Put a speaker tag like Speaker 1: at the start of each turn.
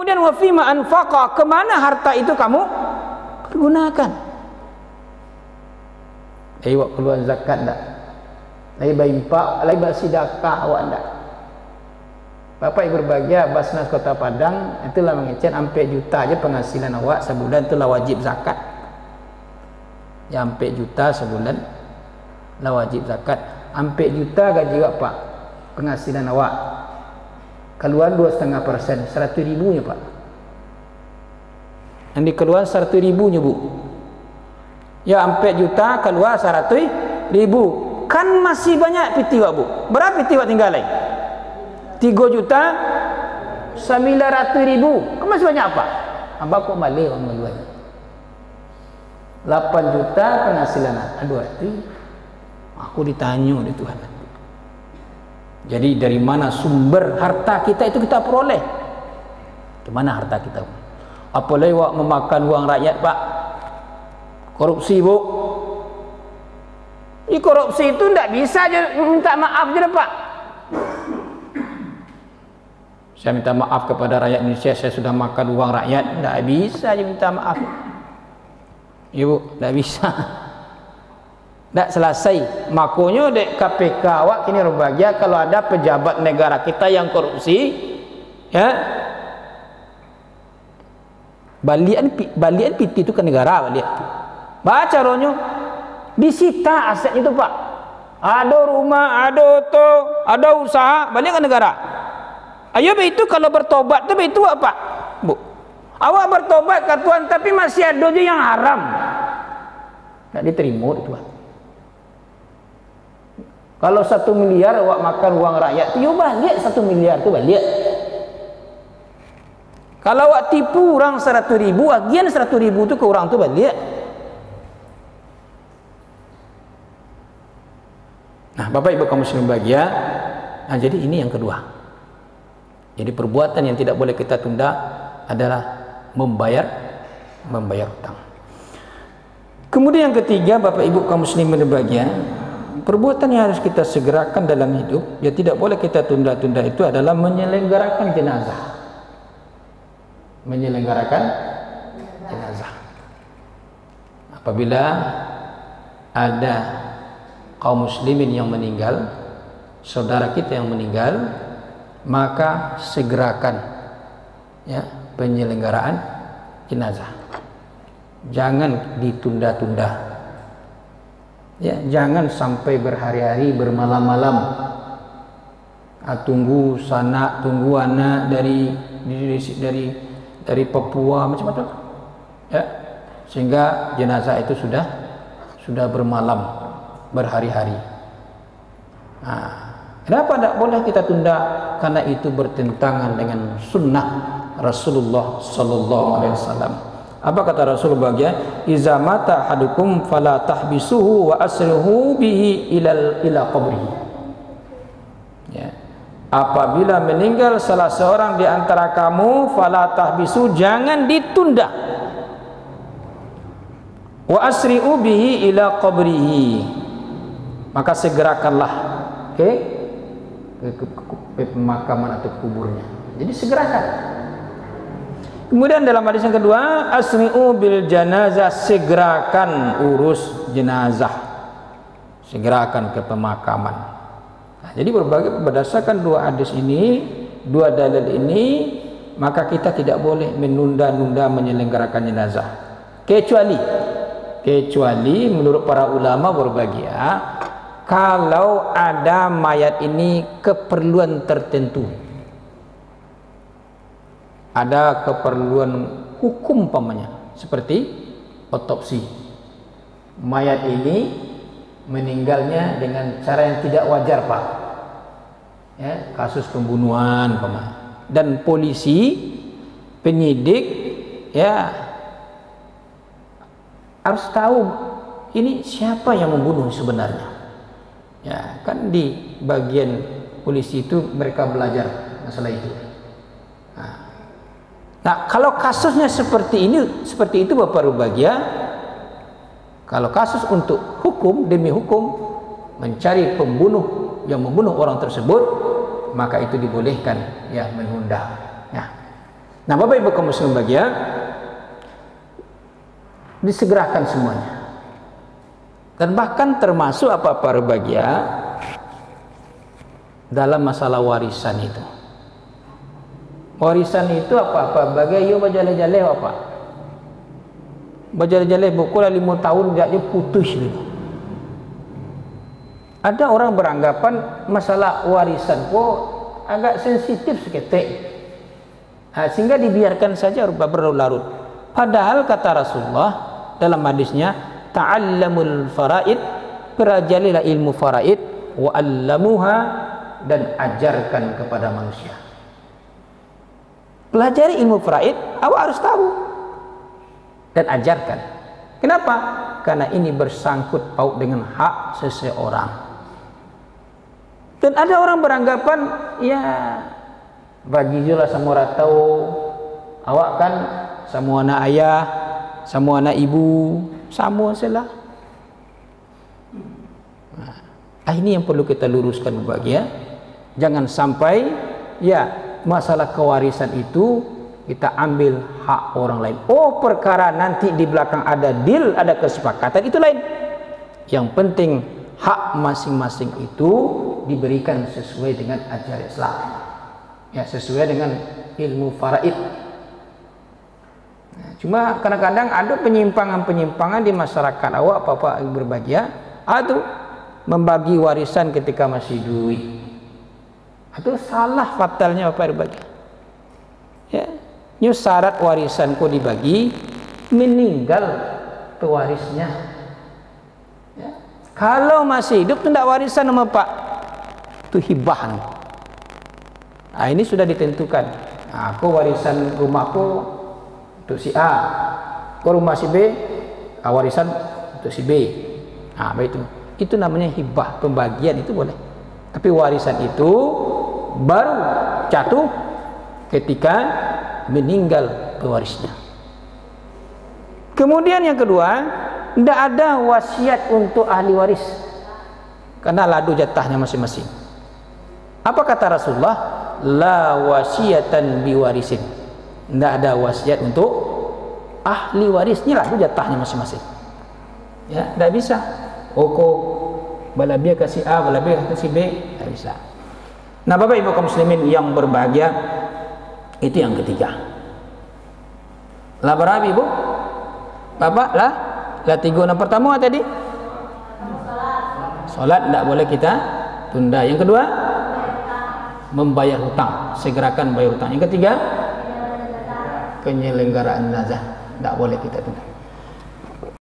Speaker 1: Kemudian wa fima anfaqa, kemana harta itu kamu pergunakan? Awak keluar zakat tak? Lagi bayimpak, lagi bersedekah awak tak? Bapak ibu berbahagia, Basnas Kota Padang itulah mengecen 4 juta aja penghasilan awak sebulan, itulah wajib zakat. Ya 4 juta sebulan lah wajib zakat. 4 juta gaji awak Pak, penghasilan awak keluar 2,5%, 100 ribunya Pak. Yang dikeluar 100 ribunya Bu. Ya 4 juta keluar 100 ribu. Kan masih banyak piti awak Bu. Berapa piti awak tinggal lagi? 3 juta 900 ribu. Kan masih banyak apa? Hamba kok malih orang meluai. 8 juta penghasilan. Aduh hati. Aku ditanya oleh Tuhan. Jadi dari mana sumber harta kita itu kita peroleh? Di mana harta kita? Apalagi wak memakan uang rakyat Pak. Korupsi Bu. Ini korupsi itu tidak bisa aja minta maaf aja Pak. Saya minta maaf kepada rakyat Indonesia, saya sudah makan uang rakyat. Tidak bisa aja minta maaf. Ibu, tidak bisa. Tidak selesai. Makanya dek KPK awak kini berbahagia kalau ada pejabat negara kita yang korupsi, ya. Balian piti itu ke negara balian. Baca ronyo, disita asetnya itu Pak. Ada rumah, ada auto, ada usaha, balian ke negara. Ayo itu kalau bertobat tu itu apa? Bu. Awak bertobat ke Tuhan tapi masih ada je yang haram. Tak diterima Tuhan. Kalau 1 miliar awak makan uang rakyat, tu balik 1 miliar tu balik. Kalau awak tipu orang 100 ribu, agian 100 ribu tu ke orang tu balik. Nah, Bapak Ibu kaum muslimin bahagia. Nah, jadi ini yang kedua. Jadi perbuatan yang tidak boleh kita tunda adalah membayar hutang. Kemudian yang ketiga, Bapak Ibu kaum muslimin berbahagia, perbuatan yang harus kita segerakan dalam hidup, ya tidak boleh kita tunda-tunda, itu adalah menyelenggarakan jenazah. Menyelenggarakan jenazah. Apabila ada kaum muslimin yang meninggal, saudara kita yang meninggal, maka segerakan ya penyelenggaraan jenazah. Jangan ditunda-tunda. Ya, jangan sampai berhari-hari, bermalam-malam. Tunggu sanak, tunggu anak dari Papua macam-macam. Ya, sehingga jenazah itu sudah bermalam, berhari-hari. Nah, kenapa tidak boleh kita tunda? Karena itu bertentangan dengan sunnah Rasulullah Sallallahu Alaihi Wasallam. Apa kata Rasulullah bahagia? Iza mata ahadukum fala tahbisuhu wa asrihu bihi ila qabrihi. Ya. Apabila meninggal salah seorang di antara kamu, fala tahbisu, jangan ditunda. Wa asri'u bihi ila qabrihi. Maka segerakanlah ke pemakaman atau kuburnya. Jadi segerakan. Kemudian dalam hadis yang kedua, asmi'u bil janazah, segerakan urus jenazah, segerakan ke pemakaman. Nah, jadi berbagai berdasarkan dua hadis ini, dua dalil ini, maka kita tidak boleh menunda-nunda menyelenggarakan jenazah. Kecuali menurut para ulama berbahagia, kalau ada mayat ini keperluan tertentu, ada keperluan hukum pamannya, seperti otopsi. Mayat ini meninggalnya dengan cara yang tidak wajar Pak, ya, kasus pembunuhan paman, dan polisi, penyidik, ya harus tahu ini siapa yang membunuh sebenarnya. Ya, kan di bagian polisi itu mereka belajar masalah itu. Nah, kalau kasusnya seperti itu Bapak berbahagia, kalau kasus untuk hukum, demi hukum, mencari pembunuh yang membunuh orang tersebut, maka itu dibolehkan ya menunda. Nah, Nah, Bapak Ibu kaum muslimin bahagia, disegerakan semuanya. Dan bahkan termasuk apa-apa berbahagia dalam masalah warisan itu. Warisan itu apa-apa bagai yo bajale-jale apa. Bajale-jale buku 5 tahun dia putus gitu. Ada orang beranggapan masalah warisan kok agak sensitif seketik. Sehingga dibiarkan saja berlarut-larut. Padahal kata Rasulullah dalam hadisnya, ta'allamul faraid, pelajarilah ilmu faraid, wa 'allamuha, dan ajarkan kepada manusia. Pelajari ilmu faraid, awak harus tahu dan ajarkan. Kenapa? Karena ini bersangkut paut dengan hak seseorang. Dan ada orang beranggapan, ya bagi jual sama orang tahu, awak kan semua anak ayah, semua anak ibu, sama salah. Nah, ini yang perlu kita luruskan bahagia. Jangan sampai ya masalah kewarisan itu kita ambil hak orang lain. Oh, perkara nanti di belakang ada deal, ada kesepakatan, itu lain. Yang penting hak masing-masing itu diberikan sesuai dengan ajaran Islam. Ya, sesuai dengan ilmu faraid. Nah, cuma kadang-kadang ada penyimpangan-penyimpangan di masyarakat awak apa-apa berbahagia, atau membagi warisan ketika masih duit. Itu salah fatalnya apa berbahagia. Ya, nyu syarat warisan kau dibagi meninggal pewarisnya. Ya. Kalau masih hidup tidak warisan sama Pak, itu hibah. Nah, ini sudah ditentukan. Nah, aku warisan rumahku untuk si A, aku rumah si B, warisan untuk si B. Nah, baik itu namanya hibah, pembagian itu boleh. Tapi warisan itu baru jatuh ketika meninggal pewarisnya. Kemudian yang kedua, tidak ada wasiat untuk ahli waris, karena ladu jatahnya masing-masing. Apa kata Rasulullah? La wasiatan biwarisin. Tidak ada wasiat untuk ahli warisnya, ladu jatahnya masing-masing. Ya, tidak bisa. Oko balabia kasih A, balabia kasih B, tidak bisa. Nah, Bapak Ibu kaum muslimin yang berbahagia, itu yang ketiga. Lah berapa Ibu? Bapak lah tiga yang pertama tadi. Salat tidak boleh kita tunda. Yang kedua, membayar hutang, segerakan bayar hutang. Yang ketiga, penyelenggaraan nazar, tidak boleh kita tunda.